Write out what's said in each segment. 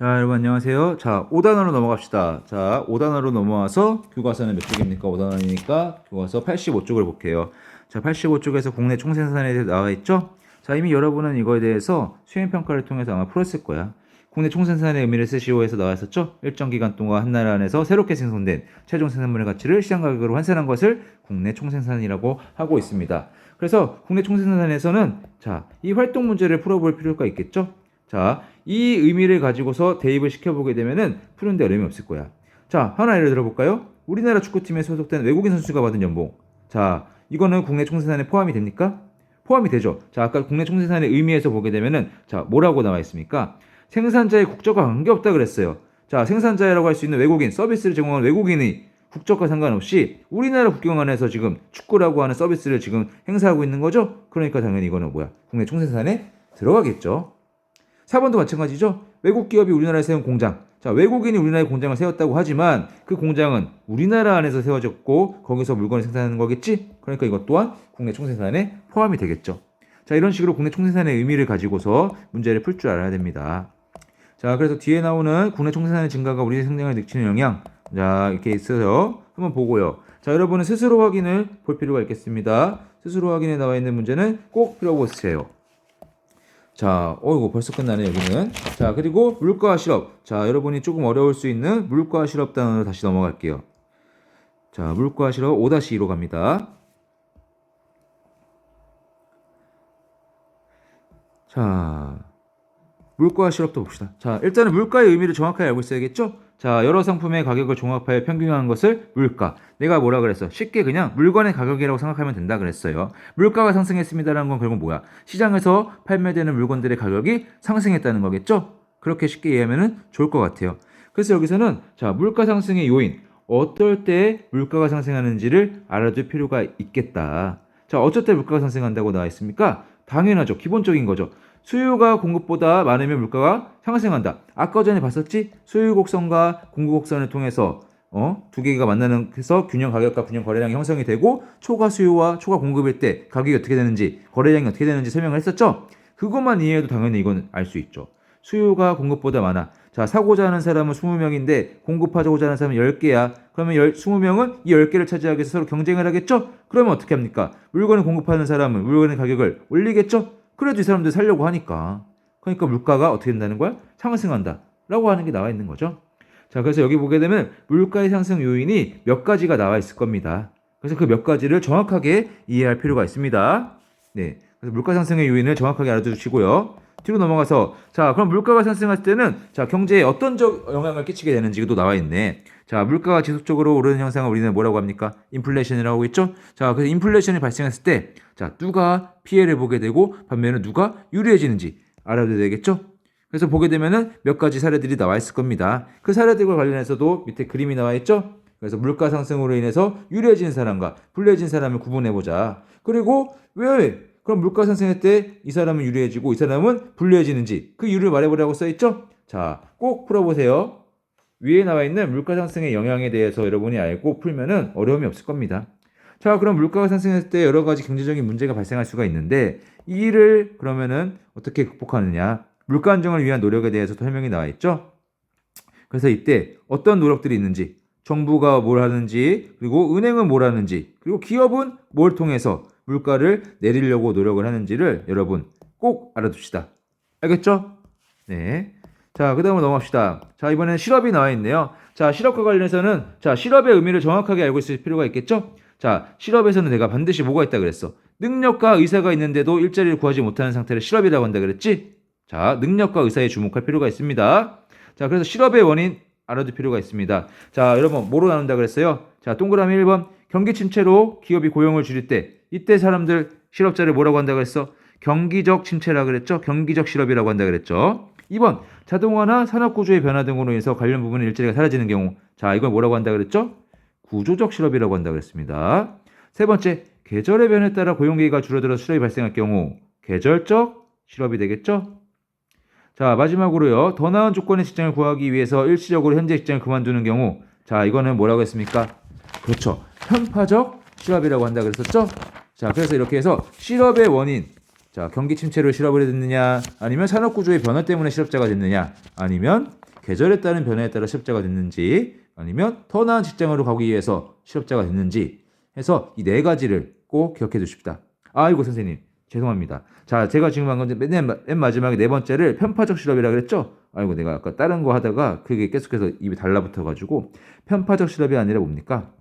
자, 여러분 안녕하세요. 자, 5단원으로 넘어갑시다. 자, 5단원으로 넘어와서 교과서는 몇 쪽입니까? 5단원이니까 교과서 85쪽을 볼게요. 자, 85쪽에서 국내 총생산에 대해 나와 있죠? 자, 이미 여러분은 이거에 대해서 수행평가를 통해서 아마 풀었을 거야. 국내 총생산의 의미를 쓰시오에서 나와 있었죠? 일정 기간 동안 한 나라 안에서 새롭게 생성된 최종 생산물의 가치를 시장 가격으로 환산한 것을 국내 총생산이라고 하고 있습니다. 그래서 국내 총생산에서는 자, 이 활동 문제를 풀어볼 필요가 있겠죠? 자, 이 의미를 가지고서 대입을 시켜보게 되면은 푸는데 어려움이 없을 거야. 자, 하나 예를 들어볼까요? 우리나라 축구팀에 소속된 외국인 선수가 받은 연봉. 자, 이거는 국내 총생산에 포함이 됩니까? 포함이 되죠. 자, 아까 국내 총생산의 의미에서 보게 되면은 자, 뭐라고 나와 있습니까? 생산자의 국적과 관계없다 그랬어요. 자, 생산자라고 할 수 있는 외국인, 서비스를 제공하는 외국인의 국적과 상관없이 우리나라 국경 안에서 지금 축구라고 하는 서비스를 지금 행사하고 있는 거죠? 그러니까 당연히 이거는 뭐야? 국내 총생산에 들어가겠죠. 4번도 마찬가지죠. 외국 기업이 우리나라에 세운 공장. 자, 외국인이 우리나라에 공장을 세웠다고 하지만 그 공장은 우리나라 안에서 세워졌고 거기서 물건을 생산하는 거겠지? 그러니까 이것 또한 국내 총생산에 포함이 되겠죠. 자, 이런 식으로 국내 총생산의 의미를 가지고서 문제를 풀 줄 알아야 됩니다. 자, 그래서 뒤에 나오는 국내 총생산의 증가가 우리 생산에 미치는 영향. 자, 이렇게 있어요. 한번 보고요. 자, 여러분은 스스로 확인을 볼 필요가 있겠습니다. 스스로 확인에 나와 있는 문제는 꼭 풀어보세요. 자, 이거 벌써 끝나네, 여기는. 자, 그리고 물과 실업. 자, 여러분이 조금 어려울 수 있는 물과 실업 단원으로 다시 넘어갈게요. 자, 물과 실업 5-2로 갑니다. 자, 물가 실업도 봅시다. 자, 일단은 물가의 의미를 정확하게 알고 있어야겠죠? 자, 여러 상품의 가격을 종합하여 평균화한 것을 물가. 내가 뭐라 그랬어? 쉽게 그냥 물건의 가격이라고 생각하면 된다 그랬어요. 물가가 상승했습니다라는 건 결국 뭐야? 시장에서 판매되는 물건들의 가격이 상승했다는 거겠죠? 그렇게 쉽게 이해하면 좋을 것 같아요. 그래서 여기서는 자, 물가 상승의 요인. 어떨 때 물가가 상승하는지를 알아둘 필요가 있겠다. 자, 어쩔 때 물가가 상승한다고 나와 있습니까? 당연하죠. 기본적인 거죠. 수요가 공급보다 많으면 물가가 상승한다. 아까 전에 봤었지? 수요 곡선과 공급 곡선을 통해서 두 개가 만나는 해서 균형 가격과 균형 거래량이 형성이 되고 초과 수요와 초과 공급일 때 가격이 어떻게 되는지 거래량이 어떻게 되는지 설명을 했었죠? 그것만 이해해도 당연히 이건 알 수 있죠. 수요가 공급보다 많아. 자, 사고자 하는 사람은 20명인데 공급하고자 하는 사람은 10개야. 그러면 20명은 이 10개를 차지하기 위해서 서로 경쟁을 하겠죠? 그러면 어떻게 합니까? 물건을 공급하는 사람은 물건의 가격을 올리겠죠? 그래도 이 사람들 살려고 하니까. 그러니까 물가가 어떻게 된다는 거야? 상승한다. 라고 하는 게 나와 있는 거죠. 자, 그래서 여기 보게 되면 물가의 상승 요인이 몇 가지가 나와 있을 겁니다. 그래서 그 몇 가지를 정확하게 이해할 필요가 있습니다. 네. 그래서 물가 상승의 요인을 정확하게 알아두시고요. 뒤로 넘어가서 자, 그럼 물가가 상승할 때는 자, 경제에 어떤 영향을 끼치게 되는지도 나와 있네. 자, 물가가 지속적으로 오르는 현상을 우리는 뭐라고 합니까? 인플레이션이라고 하고 있죠? 자, 그래서 인플레이션이 발생했을 때 자, 누가 피해를 보게 되고 반면에 누가 유리해지는지 알아둬야 되겠죠? 그래서 보게 되면은 몇 가지 사례들이 나와 있을 겁니다. 그 사례들과 관련해서도 밑에 그림이 나와 있죠? 그래서 물가 상승으로 인해서 유리해진 사람과 불리해진 사람을 구분해 보자. 그리고 왜 그럼 물가 상승할 때 이 사람은 유리해지고 이 사람은 불리해지는지 그 이유를 말해보라고 써있죠? 자, 꼭 풀어보세요. 위에 나와 있는 물가 상승의 영향에 대해서 여러분이 알고 풀면은 어려움이 없을 겁니다. 자, 그럼 물가가 상승했을 때 여러 가지 경제적인 문제가 발생할 수가 있는데 이 일을 그러면은 어떻게 극복하느냐? 물가 안정을 위한 노력에 대해서 설명이 나와 있죠? 그래서 이때 어떤 노력들이 있는지, 정부가 뭘 하는지, 그리고 은행은 뭘 하는지, 그리고 기업은 뭘 통해서 물가를 내리려고 노력을 하는지를 여러분 꼭 알아둡시다. 알겠죠? 네. 자, 그 다음으로 넘어갑시다. 자, 이번에는 실업이 나와 있네요. 자, 실업과 관련해서는 자, 실업의 의미를 정확하게 알고 있을 필요가 있겠죠? 자, 실업에서는 내가 반드시 뭐가 있다 그랬어? 능력과 의사가 있는데도 일자리를 구하지 못하는 상태를 실업이라고 한다 그랬지? 자, 능력과 의사에 주목할 필요가 있습니다. 자, 그래서 실업의 원인 알아둘 필요가 있습니다. 자, 여러분 뭐로 나눈다 그랬어요? 자, 동그라미 1번 경기 침체로 기업이 고용을 줄일 때 이때 사람들 실업자를 뭐라고 한다 그랬어? 경기적 침체라 그랬죠? 경기적 실업이라고 한다 그랬죠? 2번 자동화나 산업 구조의 변화 등으로 인해서 관련 부분의 일자리가 사라지는 경우 자, 이걸 뭐라고 한다 그랬죠? 구조적 실업이라고 한다 그랬습니다. 세 번째 계절의 변화에 따라 고용기회가 줄어들어서 실업이 발생할 경우 계절적 실업이 되겠죠? 자, 마지막으로요. 더 나은 조건의 직장을 구하기 위해서 일시적으로 현재 직장을 그만두는 경우 자, 이거는 뭐라고 했습니까? 그렇죠. 편파적 실업이라고 한다 그랬었죠? 자, 그래서 이렇게 해서 실업의 원인 자, 경기 침체로 실업을 됐느냐 아니면 산업 구조의 변화 때문에 실업자가 됐느냐 아니면 계절에 따른 변화에 따라 실업자가 됐는지 아니면 더 나은 직장으로 가기 위해서 실업자가 됐는지 해서 이 네 가지를 꼭 기억해 두십시다. 아이고 선생님 죄송합니다. 자 제가 지금 한 건데 맨 마지막에 네 번째를 편파적 실업이라 그랬죠? 아이고 내가 아까 다른 거 하다가 그게 계속해서 입에 달라붙어 가지고 편파적 실업이 아니라 뭡니까?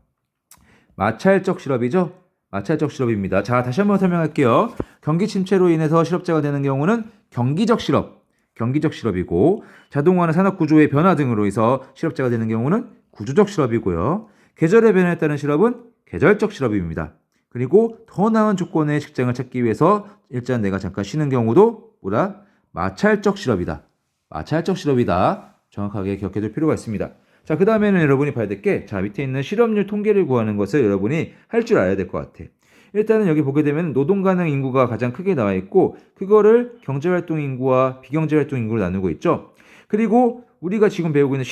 마찰적 실업이죠? 마찰적 실업입니다. 자, 다시 한번 설명할게요. 경기 침체로 인해서 실업자가 되는 경우는 경기적 실업, 경기적 실업이고 자동화나 산업 구조의 변화 등으로 해서 실업자가 되는 경우는 구조적 실업이고요. 계절의 변화에 따른 실업은 계절적 실업입니다. 그리고 더 나은 조건의 직장을 찾기 위해서 일단 내가 잠깐 쉬는 경우도 뭐라? 마찰적 실업이다. 마찰적 실업이다. 정확하게 기억해둘 필요가 있습니다. 자, 그 다음에는 여러분이 봐야 될 게, 자, 밑에 있는 실업률 통계를 구하는 것을 여러분이 할 줄 알아야 될 것 같아. 일단은 여기 보게 되면 노동 가능 인구가 가장 크게 나와 있고, 그거를 경제활동 인구와 비경제활동 인구로 나누고 있죠. 그리고 우리가 지금 배우고 있는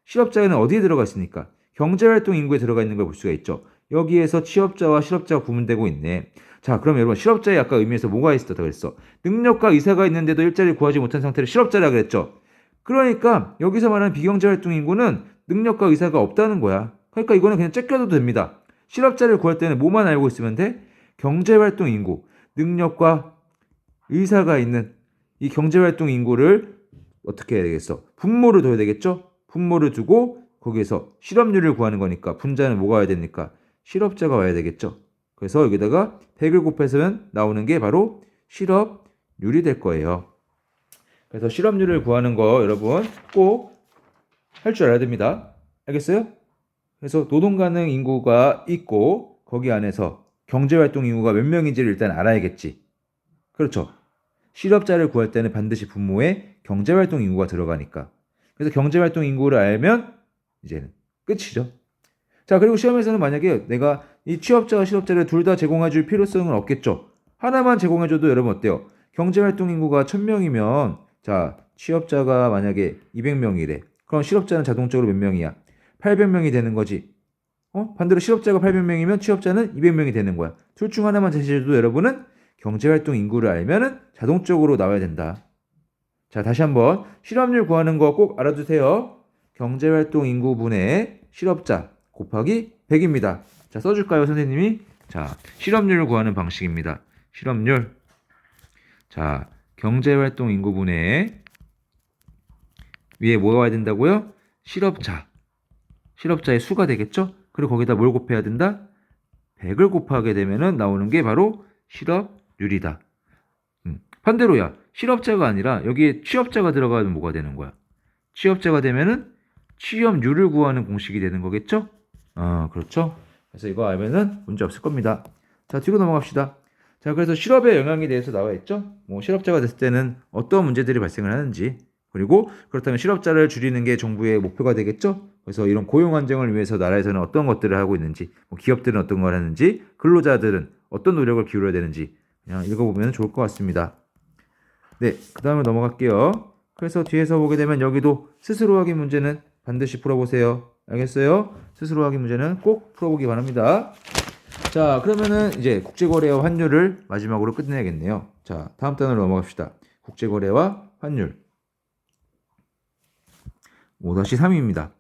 실업자는 어디에 들어가 있습니까? 경제활동 인구에 들어가 있는 걸 볼 수가 있죠. 여기에서 취업자와 실업자가 구분되고 있네. 자, 그럼 여러분, 실업자의 아까 의미에서 뭐가 있었다 그랬어? 능력과 의사가 있는데도 일자리를 구하지 못한 상태를 실업자라 그랬죠. 그러니까 여기서 말하는 비경제활동 인구는 능력과 의사가 없다는 거야. 그러니까 이거는 그냥 째껴도 됩니다. 실업자를 구할 때는 뭐만 알고 있으면 돼? 경제활동 인구, 능력과 의사가 있는 이 경제활동 인구를 어떻게 해야 되겠어? 분모를 둬야 되겠죠? 분모를 두고 거기에서 실업률을 구하는 거니까 분자는 뭐가 와야 됩니까? 실업자가 와야 되겠죠. 그래서 여기다가 100을 곱해서는 나오는 게 바로 실업률이 될 거예요. 그래서 실업률을 구하는 거 여러분 꼭 할 줄 알아야 됩니다. 알겠어요? 그래서 노동 가능 인구가 있고 거기 안에서 경제활동 인구가 몇 명인지를 일단 알아야겠지. 그렇죠. 실업자를 구할 때는 반드시 분모에 경제활동 인구가 들어가니까. 그래서 경제활동 인구를 알면 이제는 끝이죠. 자, 그리고 시험에서는 만약에 내가 이 취업자와 실업자를 둘 다 제공해 줄 필요성은 없겠죠. 하나만 제공해 줘도 여러분 어때요? 경제활동 인구가 1000명이면 자, 취업자가 만약에 200명이래. 그럼 실업자는 자동적으로 몇 명이야? 800명이 되는 거지. 반대로 실업자가 800명이면 취업자는 200명이 되는 거야. 둘 중 하나만 제시해도 여러분은 경제활동 인구를 알면은 자동적으로 나와야 된다. 자, 다시 한번 실업률 구하는 거 꼭 알아두세요. 경제활동 인구분의 실업자 곱하기 100입니다. 자, 써줄까요, 선생님이? 자, 실업률을 구하는 방식입니다. 실업률. 자, 경제활동 인구분의 위에 뭐가 와야 된다고요? 실업자의 수가 되겠죠? 그리고 거기다 뭘 곱해야 된다? 100을 곱하게 되면은 나오는 게 바로 실업률이다. 반대로야. 실업자가 아니라 여기에 취업자가 들어가면 뭐가 되는 거야? 취업자가 되면은 취업률을 구하는 공식이 되는 거겠죠? 그렇죠. 그래서 이거 알면은 문제 없을 겁니다. 자, 뒤로 넘어갑시다. 자, 그래서 실업의 영향에 대해서 나와 있죠? 뭐 실업자가 됐을 때는 어떤 문제들이 발생을 하는지, 그리고 그렇다면 실업자를 줄이는 게 정부의 목표가 되겠죠? 그래서 이런 고용 안정을 위해서 나라에서는 어떤 것들을 하고 있는지, 뭐 기업들은 어떤 걸 하는지, 근로자들은 어떤 노력을 기울여야 되는지 그냥 읽어보면 좋을 것 같습니다. 네, 그 다음에 넘어갈게요. 그래서 뒤에서 보게 되면 여기도 스스로 하기 문제는 반드시 풀어보세요. 알겠어요? 스스로 하기 문제는 꼭 풀어보기 바랍니다. 자, 그러면은 이제 국제거래와 환율을 마지막으로 끝내야겠네요. 자, 다음 단어로 넘어갑시다. 국제거래와 환율. 5-3입니다.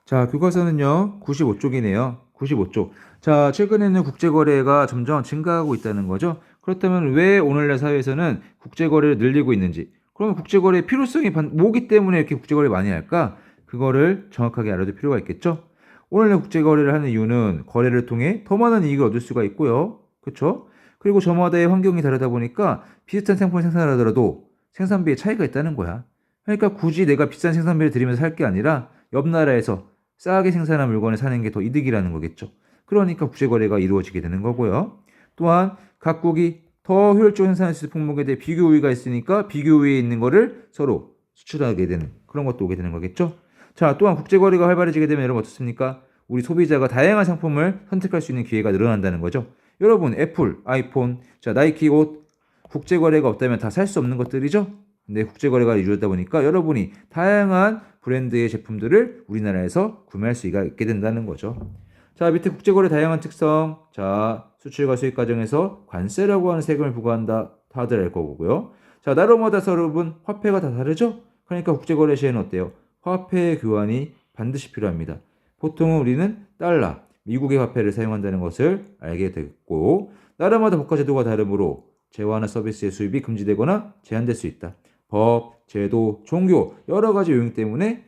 자, 교과서는요, 95쪽이네요. 95쪽. 자, 최근에는 국제거래가 점점 증가하고 있다는 거죠. 그렇다면 왜 오늘날 사회에서는 국제거래를 늘리고 있는지, 그러면 국제거래의 필요성이 뭐기 때문에 이렇게 국제거래를 많이 할까? 그거를 정확하게 알아둘 필요가 있겠죠. 오늘날 국제거래를 하는 이유는 거래를 통해 더 많은 이익을 얻을 수가 있고요. 그렇죠? 그리고 저마다의 환경이 다르다 보니까 비슷한 상품을 생산하더라도 생산비에 차이가 있다는 거야. 그러니까 굳이 내가 비싼 생산비를 들이면서 살 게 아니라 옆 나라에서 싸게 생산한 물건을 사는 게 더 이득이라는 거겠죠. 그러니까 국제거래가 이루어지게 되는 거고요. 또한 각국이 더 효율적으로 생산할 수 있는 품목에 대해 비교 우위가 있으니까 비교 우위에 있는 거를 서로 수출하게 되는 그런 것도 오게 되는 거겠죠. 자, 또한 국제거래가 활발해지게 되면 여러분 어떻습니까? 우리 소비자가 다양한 상품을 선택할 수 있는 기회가 늘어난다는 거죠. 여러분 애플, 아이폰, 자 나이키 옷 국제거래가 없다면 다 살 수 없는 것들이죠. 근데 국제거래가 이루어지다 보니까 여러분이 다양한 브랜드의 제품들을 우리나라에서 구매할 수가 있게 된다는 거죠. 자, 밑에 국제거래 다양한 특성. 자, 수출과 수입 과정에서 관세라고 하는 세금을 부과한다. 다들 알 거고요. 자, 나라마다 여러분 화폐가 다 다르죠? 그러니까 국제거래 시에는 어때요? 화폐 교환이 반드시 필요합니다. 보통은 우리는 달러, 미국의 화폐를 사용한다는 것을 알게 됐고, 나라마다 법과 제도가 다르므로 재화나 서비스의 수입이 금지되거나 제한될 수 있다. 법, 제도, 종교 여러 가지 요인 때문에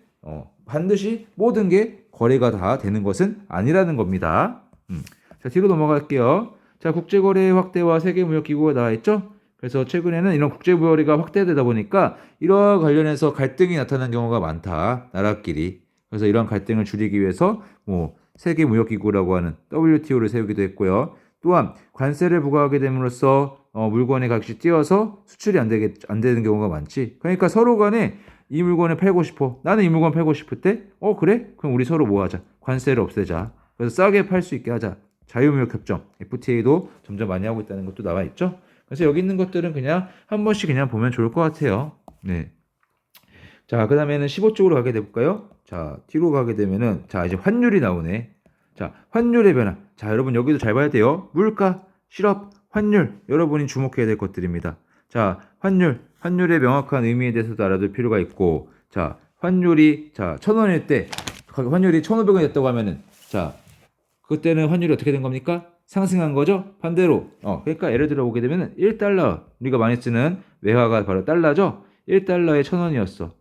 반드시 모든 게 거래가 다 되는 것은 아니라는 겁니다. 자, 뒤로 넘어갈게요. 자, 국제거래 확대와 세계무역기구가 나와 있죠? 그래서 최근에는 이런 국제거래가 확대되다 보니까 이러한 관련해서 갈등이 나타나는 경우가 많다. 나라끼리. 그래서 이러한 갈등을 줄이기 위해서 세계무역기구라고 하는 WTO를 세우기도 했고요. 또한 관세를 부과하게 됨으로써 물건의 값이 뛰어서 수출이 안 되는 경우가 많지. 그러니까 서로 간에 이 물건을 팔고 싶어. 나는 이 물건 팔고 싶을 때, 그래? 그럼 우리 서로 뭐 하자? 관세를 없애자. 그래서 싸게 팔 수 있게 하자. 자유무역협정, FTA도 점점 많이 하고 있다는 것도 나와 있죠. 그래서 여기 있는 것들은 그냥 한 번씩 그냥 보면 좋을 것 같아요. 네. 자, 그 다음에는 15쪽으로 가게 돼볼까요? 자, 뒤로 가게 되면은, 자, 이제 환율이 나오네. 자, 환율의 변화. 자, 여러분 여기도 잘 봐야 돼요. 물가, 실업, 환율. 여러분이 주목해야 될 것들입니다. 자, 환율의 명확한 의미에 대해서도 알아둘 필요가 있고, 자, 환율이, 자, 1,000원일 때, 환율이 1,500원이 됐다고 하면은, 자, 그때는 환율이 어떻게 된 겁니까? 상승한 거죠? 반대로. 그러니까 예를 들어 보게 되면 1달러, 우리가 많이 쓰는 외화가 바로 달러죠? 1달러에 1,000원이었어.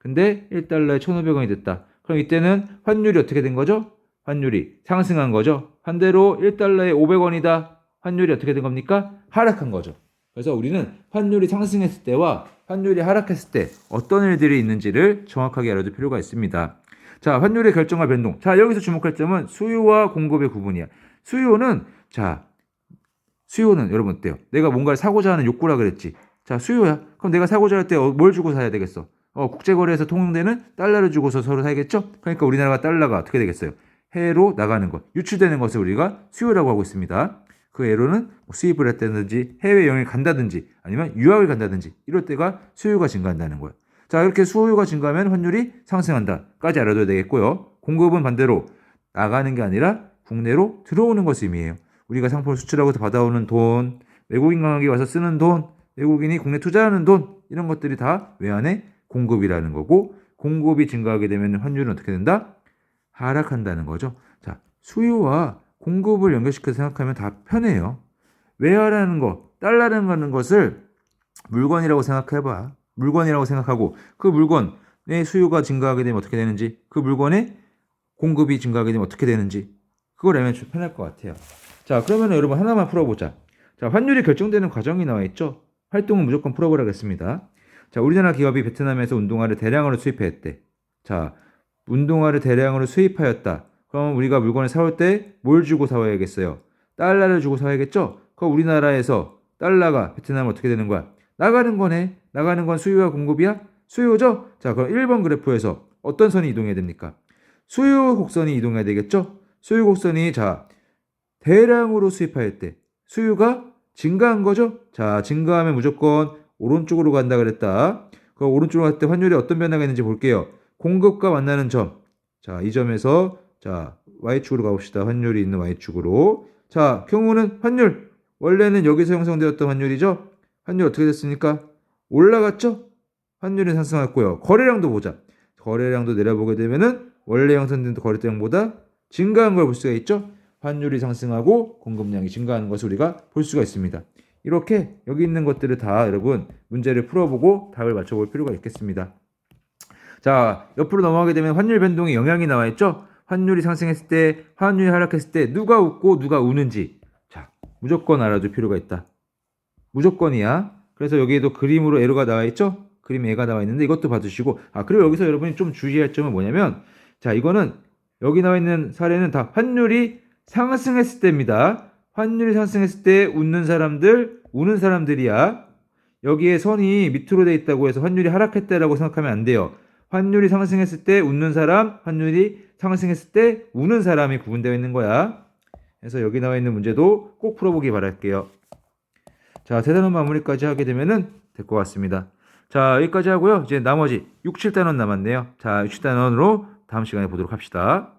근데 1달러에 1,500원이 됐다. 그럼 이때는 환율이 어떻게 된 거죠? 환율이 상승한 거죠? 반대로 1달러에 500원이다. 환율이 어떻게 된 겁니까? 하락한 거죠. 그래서 우리는 환율이 상승했을 때와 환율이 하락했을 때 어떤 일들이 있는지를 정확하게 알아둘 필요가 있습니다. 자, 환율의 결정과 변동. 자, 여기서 주목할 점은 수요와 공급의 구분이야. 수요는 여러분 어때요? 내가 뭔가를 사고자 하는 욕구라 그랬지. 자, 수요야. 그럼 내가 사고자 할 때 뭘 주고 사야 되겠어? 국제거래에서 통용되는 달러를 주고서 서로 사야겠죠? 그러니까 우리나라가 달러가 어떻게 되겠어요? 해외로 나가는 것, 유출되는 것을 우리가 수요라고 하고 있습니다. 그 애로는 수입을 했다든지 해외 여행을 간다든지 아니면 유학을 간다든지 이럴 때가 수요가 증가한다는 거예요. 자, 이렇게 수요가 증가하면 환율이 상승한다까지 알아둬야 되겠고요. 공급은 반대로 나가는 게 아니라 국내로 들어오는 것을 의미해요. 우리가 상품을 수출하고 받아오는 돈, 외국인 관광객이 와서 쓰는 돈, 외국인이 국내 투자하는 돈 이런 것들이 다 외환의 공급이라는 거고, 공급이 증가하게 되면 환율은 어떻게 된다? 하락한다는 거죠. 자, 수요와 공급을 연결시켜서 생각하면 다 편해요. 외화라는 거, 달러라는 것을 물건이라고 생각해봐. 물건이라고 생각하고 그 물건의 수요가 증가하게 되면 어떻게 되는지, 그 물건의 공급이 증가하게 되면 어떻게 되는지 그걸 알면 좀 편할 것 같아요. 자, 그러면 여러분 하나만 풀어보자. 자, 환율이 결정되는 과정이 나와 있죠. 활동은 무조건 풀어보라겠습니다. 자, 우리나라 기업이 베트남에서 운동화를 대량으로 수입했대. 자, 운동화를 대량으로 수입하였다. 그럼 우리가 물건을 사올 때 뭘 주고 사와야겠어요? 달러를 주고 사야겠죠? 그럼 우리나라에서 달러가 베트남은 어떻게 되는 거야? 나가는 거네. 나가는 건 수요와 공급이야? 수요죠? 자, 그럼 1번 그래프에서 어떤 선이 이동해야 됩니까? 수요 곡선이 이동해야 되겠죠? 수요 곡선이 자, 대량으로 수입할 때 수요가 증가한 거죠? 자, 증가하면 무조건 오른쪽으로 간다 그랬다. 그 오른쪽으로 갈 때 환율이 어떤 변화가 있는지 볼게요. 공급과 만나는 점. 자, 이 점에서 자, Y축으로 가봅시다. 환율이 있는 Y축으로. 자, 경우는 환율. 원래는 여기서 형성되었던 환율이죠? 환율 어떻게 됐습니까? 올라갔죠? 환율이 상승했고요. 거래량도 보자. 거래량도 내려보게 되면은 원래 형성된 거래량보다 증가한 걸 볼 수가 있죠? 환율이 상승하고 공급량이 증가하는 것을 우리가 볼 수가 있습니다. 이렇게 여기 있는 것들을 다 여러분 문제를 풀어보고 답을 맞춰볼 필요가 있겠습니다. 자, 옆으로 넘어가게 되면 환율 변동의 영향이 나와 있죠? 환율이 상승했을 때, 환율이 하락했을 때 누가 웃고 누가 우는지 자, 무조건 알아둘 필요가 있다. 무조건이야. 그래서 여기에도 그림으로 에러가 나와 있죠? 그림 애가 나와 있는데 이것도 봐주시고, 그리고 여기서 여러분이 좀 주의할 점은 뭐냐면, 자, 이거는 여기 나와 있는 사례는 다 환율이 상승했을 때입니다. 환율이 상승했을 때 웃는 사람들, 우는 사람들이야. 여기에 선이 밑으로 돼 있다고 해서 환율이 하락했다라고 생각하면 안 돼요. 환율이 상승했을 때 웃는 사람, 환율이 상승했을 때 우는 사람이 구분되어 있는 거야. 그래서 여기 나와 있는 문제도 꼭 풀어보기 바랄게요. 자, 대단원 마무리까지 하게 되면은 될 것 같습니다. 자, 여기까지 하고요. 이제 나머지 6, 7단원 남았네요. 자, 6, 7단원으로 다음 시간에 보도록 합시다.